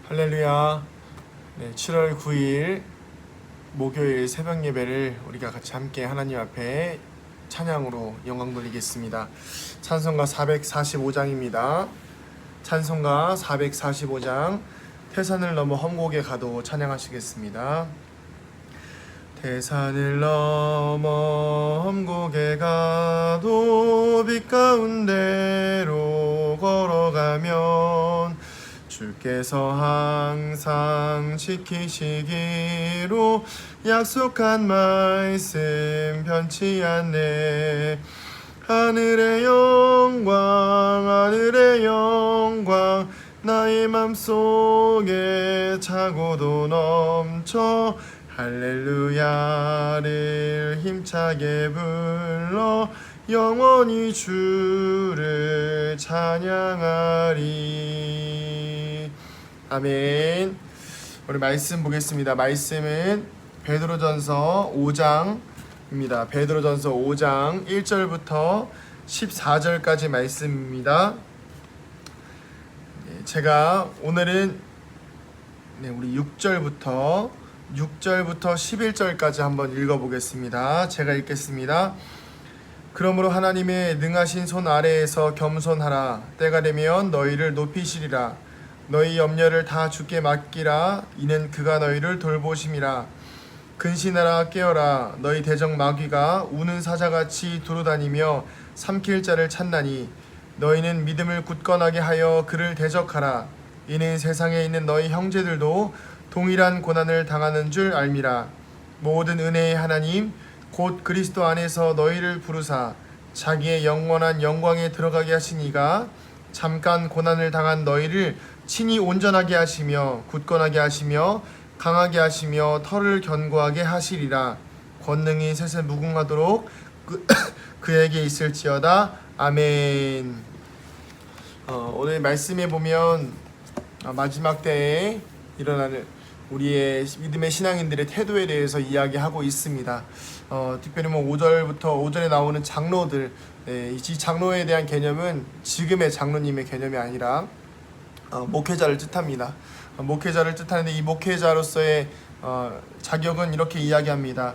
할렐루야. 네, 7월 9일 목요일 새벽 예배를 우리가 같이 함께 하나님 앞에 찬양으로 영광 돌리겠습니다. 찬송가 445장입니다. 찬송가 445장 태산을 넘어 험곡에 가도 찬양하시겠습니다. 태산을 넘어 험곡에 가도 빛 가운데로 걸어가면 주께서 항상 지키시기로 약속한 말씀 변치 않네. 하늘의 영광 나의 맘속에 차고도 넘쳐 할렐루야를 힘차게 불러 영원히 주를 찬양하리. 아멘. 우리 말씀 보겠습니다. 말씀은 베드로전서 5장입니다. 베드로전서 5장 1절부터 14절까지 말씀입니다. 제가 오늘은 우리 6절부터 11절까지 한번 읽어보겠습니다. 제가 읽겠습니다. 그러므로 하나님의 능하신 손 아래에서 겸손하라. 때가 되면 너희를 높이시리라. 너희 염려를 다 주께 맡기라. 이는 그가 너희를 돌보심이라. 근신하라 깨어라. 너희 대적 마귀가 우는 사자같이 두루다니며 삼킬 자를 찾나니 너희는 믿음을 굳건하게 하여 그를 대적하라. 이는 세상에 있는 너희 형제들도 동일한 고난을 당하는 줄 알미라. 모든 은혜의 하나님 곧 그리스도 안에서 너희를 부르사 자기의 영원한 영광에 들어가게 하시니가 잠깐 고난을 당한 너희를 친히 온전하게 하시며 굳건하게 하시며 강하게 하시며 털을 견고하게 하시리라. 권능이 셋에 무궁하도록 그에게 있을지어다. 아멘. 오늘 말씀에 보면 마지막 때에 일어나는 우리의 믿음의 신앙인들의 태도에 대해서 이야기하고 있습니다. 특별히 5절에 나오는 장로들, 이 장로에 대한 개념은 지금의 장로님의 개념이 아니라 목회자를 뜻합니다. 목회자를 뜻하는데 이 목회자로서의 자격은 이렇게 이야기합니다.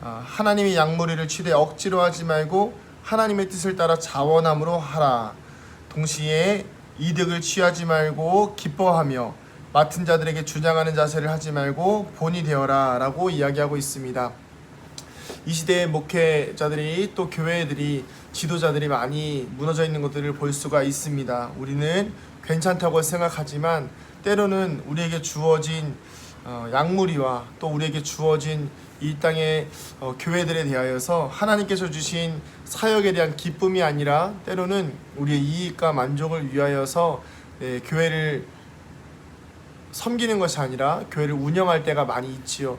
하나님의 양무리를 취대 억지로 하지 말고 하나님의 뜻을 따라 자원함으로 하라. 동시에 이득을 취하지 말고 기뻐하며 맡은 자들에게 주장하는 자세를 하지 말고 본이 되어라 라고 이야기하고 있습니다. 이 시대의 목회자들이 또 교회들이 지도자들이 많이 무너져 있는 것들을 볼 수가 있습니다. 우리는 괜찮다고 생각하지만 때로는 우리에게 주어진 양무리와 또 우리에게 주어진 이 땅의 교회들에 대하여서 하나님께서 주신 사역에 대한 기쁨이 아니라 때로는 우리의 이익과 만족을 위하여서 교회를 섬기는 것이 아니라 교회를 운영할 때가 많이 있지요.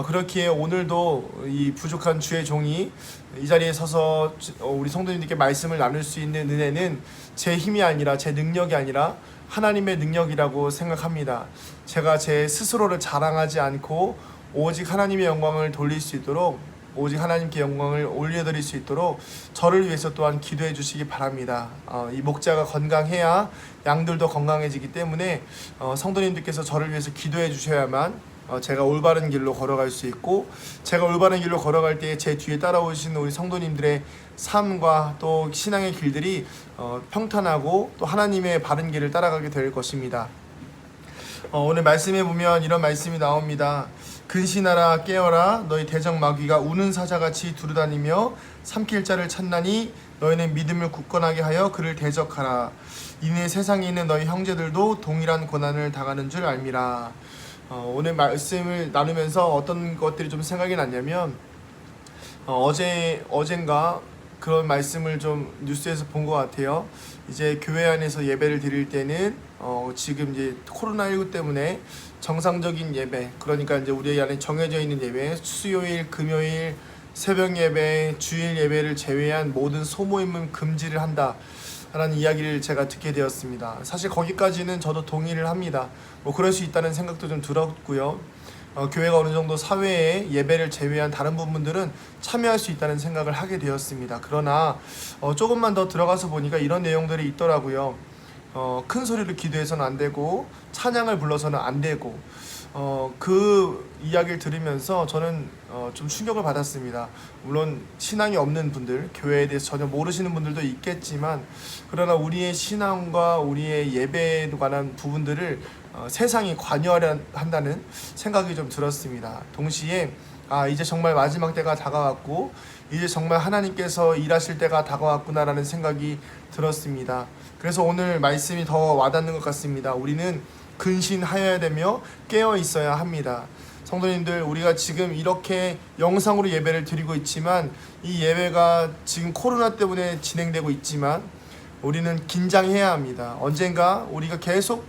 그렇기에 오늘도 이 부족한 주의 종이 이 자리에 서서 우리 성도님들께 말씀을 나눌 수 있는 은혜는 제 힘이 아니라 제 능력이 아니라 하나님의 능력이라고 생각합니다. 제가 제 스스로를 자랑하지 않고 오직 하나님의 영광을 돌릴 수 있도록, 오직 하나님께 영광을 올려드릴 수 있도록 저를 위해서 또한 기도해 주시기 바랍니다. 이 목자가 건강해야 양들도 건강해지기 때문에 성도님들께서 저를 위해서 기도해 주셔야만 제가 올바른 길로 걸어갈 수 있고, 제가 올바른 길로 걸어갈 때 제 뒤에 따라오시는 우리 성도님들의 삶과 또 신앙의 길들이 평탄하고 또 하나님의 바른 길을 따라가게 될 것입니다. 오늘 말씀에 보면 이런 말씀이 나옵니다. 근신하라 깨어라. 너희 대적 마귀가 우는 사자같이 두루다니며 삼킬 자를 찾나니 너희는 믿음을 굳건하게 하여 그를 대적하라. 이는 세상에 있는 너희 형제들도 동일한 고난을 당하는 줄 알미라. 오늘 말씀을 나누면서 어떤 것들이 좀 생각이 났냐면 어젠가 그런 말씀을 좀 뉴스에서 본 것 같아요. 이제 교회 안에서 예배를 드릴 때는 지금 이제 코로나19 때문에 정상적인 예배, 그러니까 이제 우리 안에 정해져 있는 예배, 수요일, 금요일, 새벽 예배, 주일 예배를 제외한 모든 소모임은 금지를 한다라는 이야기를 제가 듣게 되었습니다. 사실 거기까지는 저도 동의를 합니다. 그럴 수 있다는 생각도 좀 들었고요. 교회가 어느 정도 사회에 예배를 제외한 다른 부분들은 참여할 수 있다는 생각을 하게 되었습니다. 그러나 조금만 더 들어가서 보니까 이런 내용들이 있더라고요. 큰 소리로 기도해서는 안 되고 찬양을 불러서는 안 되고 그 이야기를 들으면서 저는 좀 충격을 받았습니다. 물론 신앙이 없는 분들, 교회에 대해서 전혀 모르시는 분들도 있겠지만 그러나 우리의 신앙과 우리의 예배에 관한 부분들을 세상이 관여하려 한다는 생각이 좀 들었습니다. 동시에 이제 정말 마지막 때가 다가왔고 이제 정말 하나님께서 일하실 때가 다가왔구나라는 생각이 들었습니다. 그래서 오늘 말씀이 더 와닿는 것 같습니다. 우리는 근신하여야 되며 깨어 있어야 합니다. 성도님들, 우리가 지금 이렇게 영상으로 예배를 드리고 있지만 이 예배가 지금 코로나 때문에 진행되고 있지만 우리는 긴장해야 합니다. 언젠가 우리가 계속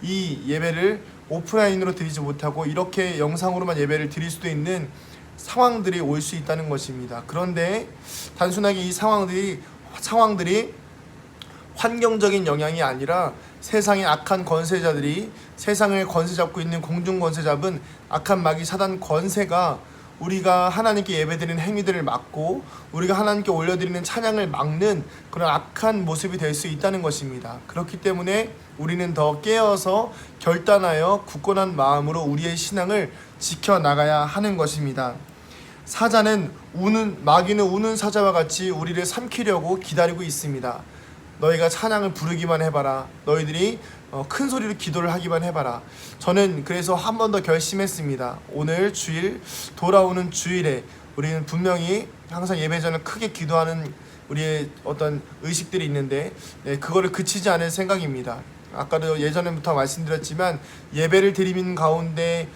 이 예배를 오프라인으로 드리지 못하고 이렇게 영상으로만 예배를 드릴 수도 있는 상황들이 올 수 있다는 것입니다. 그런데 단순하게 이 상황들이 환경적인 영향이 아니라 세상의 악한 권세자들이 세상을 권세 잡고 있는 공중 권세 잡은 악한 마귀 사단 권세가 우리가 하나님께 예배드리는 행위들을 막고 우리가 하나님께 올려드리는 찬양을 막는 그런 악한 모습이 될 수 있다는 것입니다. 그렇기 때문에 우리는 더 깨어서 결단하여 굳건한 마음으로 우리의 신앙을 지켜나가야 하는 것입니다. 마귀는 우는 사자와 같이 우리를 삼키려고 기다리고 있습니다. 너희가 찬양을 부르기만 해봐라. 너희들이 큰 소리로 기도를 하기만 해봐라. 저는 그래서 한 번 더 결심했습니다. 오늘 주일, 돌아오는 주일에 우리는 분명히 항상 예배 전에 크게 기도하는 우리의 어떤 의식들이 있는데 그거를 그치지 않을 생각입니다. 아까도 예전부터 말씀드렸지만 예배를 드리는 가운데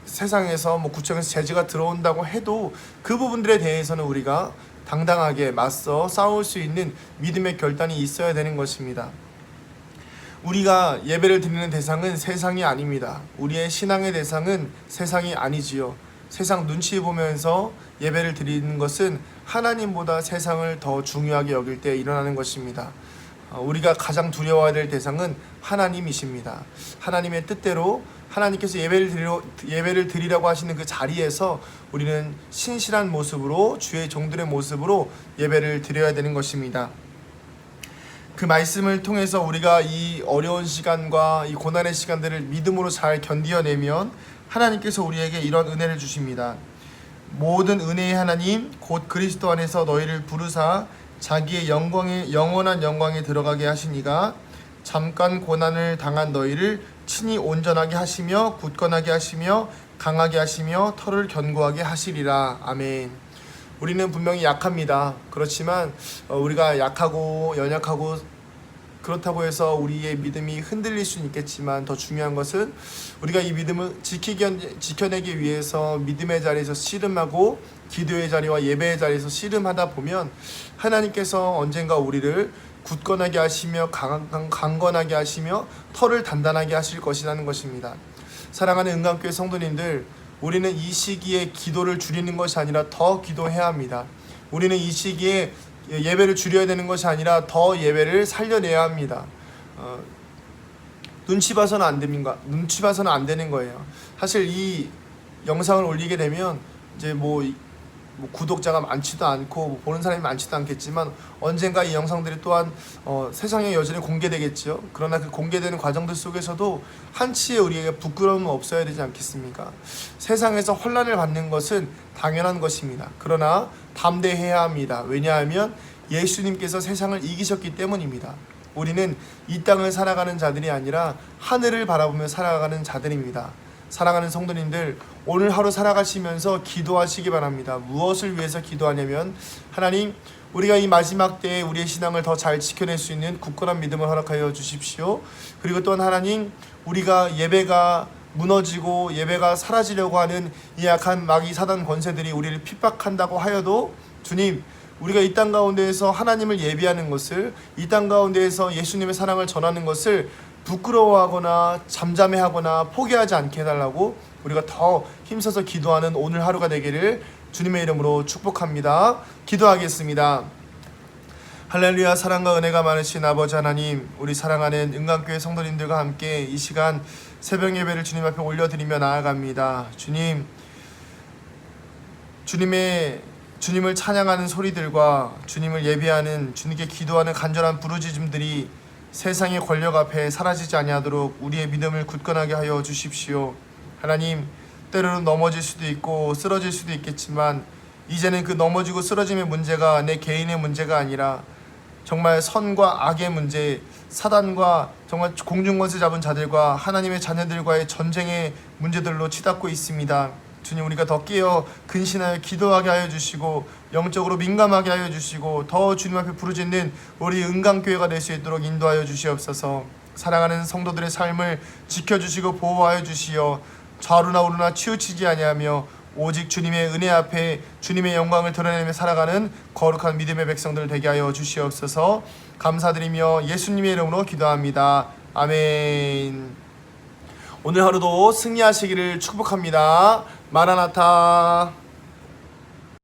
세상에서 구청에서 제지가 들어온다고 해도 그 부분들에 대해서는 우리가 당당하게 맞서 싸울 수 있는 믿음의 결단이 있어야 되는 것입니다. 우리가 예배를 드리는 대상은 세상이 아닙니다. 우리의 신앙의 대상은 세상이 아니지요. 세상 눈치 보면서 예배를 드리는 것은 하나님보다 세상을 더 중요하게 여길 때 일어나는 것입니다. 우리가 가장 두려워해야 될 대상은 하나님이십니다. 하나님의 뜻대로 하나님께서 예배를 드리라고 하시는 그 자리에서 우리는 신실한 모습으로 주의 종들의 모습으로 예배를 드려야 되는 것입니다. 그 말씀을 통해서 우리가 이 어려운 시간과 이 고난의 시간들을 믿음으로 잘 견디어내면 하나님께서 우리에게 이런 은혜를 주십니다. 모든 은혜의 하나님 곧 그리스도 안에서 너희를 부르사 자기의 영원한 영광에 들어가게 하시니가 잠깐 고난을 당한 너희를 친히 온전하게 하시며 굳건하게 하시며 강하게 하시며 터를 견고하게 하시리라. 아멘. 우리는 분명히 약합니다. 그렇지만 우리가 약하고 연약하고 그렇다고 해서 우리의 믿음이 흔들릴 수는 있겠지만 더 중요한 것은 우리가 이 믿음을 지켜내기 위해서 믿음의 자리에서 씨름하고 기도의 자리와 예배의 자리에서 씨름하다 보면 하나님께서 언젠가 우리를 굳건하게 하시며 강건하게 하시며 터를 단단하게 하실 것이라는 것입니다. 사랑하는 은강교회 성도님들, 우리는 이 시기에 기도를 줄이는 것이 아니라 더 기도해야 합니다. 우리는 이 시기에 예배를 줄여야 되는 것이 아니라 더 예배를 살려내야 합니다. 눈치 봐서는 안 되는 거예요. 사실 이 영상을 올리게 되면 이제 구독자가 많지도 않고 보는 사람이 많지도 않겠지만 언젠가 이 영상들이 또한 세상에 여전히 공개되겠지요. 그러나 그 공개되는 과정들 속에서도 한치의 우리에게 부끄러움은 없어야 되지 않겠습니까? 세상에서 혼란을 받는 것은 당연한 것입니다. 그러나 담대해야 합니다. 왜냐하면 예수님께서 세상을 이기셨기 때문입니다. 우리는 이 땅을 살아가는 자들이 아니라 하늘을 바라보며 살아가는 자들입니다. 사랑하는 성도님들, 오늘 하루 살아가시면서 기도하시기 바랍니다. 무엇을 위해서 기도하냐면 하나님, 우리가 이 마지막 때에 우리의 신앙을 더 잘 지켜낼 수 있는 굳건한 믿음을 허락하여 주십시오. 그리고 또한 하나님, 우리가 예배가 무너지고 예배가 사라지려고 하는 이 약한 마귀 사단 권세들이 우리를 핍박한다고 하여도 주님, 우리가 이 땅 가운데에서 하나님을 예비하는 것을, 이 땅 가운데에서 예수님의 사랑을 전하는 것을 부끄러워하거나 잠잠해하거나 포기하지 않게 해달라고 우리가 더 힘써서 기도하는 오늘 하루가 되기를 주님의 이름으로 축복합니다. 기도하겠습니다. 할렐루야. 사랑과 은혜가 많으신 아버지 하나님, 우리 사랑하는 은강교회 성도님들과 함께 이 시간 새벽 예배를 주님 앞에 올려드리며 나아갑니다. 주님을 찬양하는 소리들과 주님을 예배하는, 주님께 기도하는 간절한 부르짖음들이 세상의 권력 앞에 사라지지 아니하도록 우리의 믿음을 굳건하게 하여 주십시오. 하나님, 때로는 넘어질 수도 있고 쓰러질 수도 있겠지만 이제는 그 넘어지고 쓰러짐의 문제가 내 개인의 문제가 아니라 정말 선과 악의 문제, 사단과 정말 공중권세 잡은 자들과 하나님의 자녀들과의 전쟁의 문제들로 치닫고 있습니다. 주님, 우리가 더 깨어 근신하여 기도하게 하여 주시고 영적으로 민감하게 하여 주시고 더 주님 앞에 부르짖는 우리 은강교회가 될 수 있도록 인도하여 주시옵소서. 사랑하는 성도들의 삶을 지켜주시고 보호하여 주시어 좌우나 우르나 치우치지 아니하며 오직 주님의 은혜 앞에 주님의 영광을 드러내며 살아가는 거룩한 믿음의 백성들 되게 하여 주시옵소서. 감사드리며 예수님의 이름으로 기도합니다. 아멘. 오늘 하루도 승리하시기를 축복합니다. 마라나타.